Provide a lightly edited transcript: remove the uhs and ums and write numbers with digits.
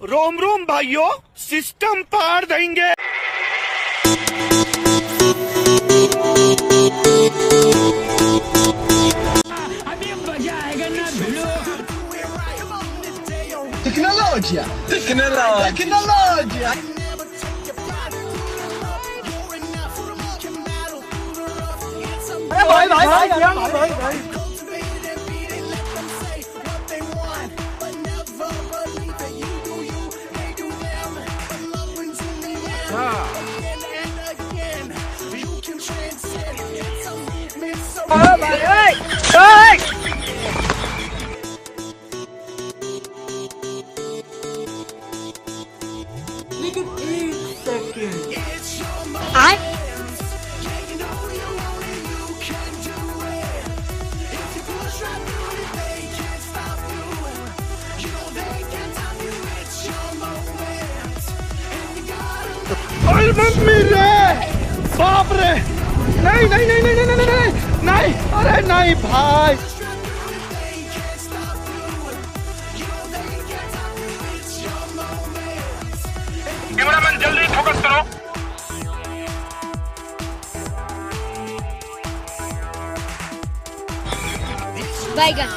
रोम रोम भाइयों, सिस्टम पार देंगे। अभी मजा आएगा ना भिड़ो। Tecnologia, tecnologia. भाई मम्मी रे, बाप रे, नहीं नहीं नहीं नहीं नहीं नहीं नहीं, अरे नहीं भाई। कैमरामैन जल्दी फोकस करो। बैगन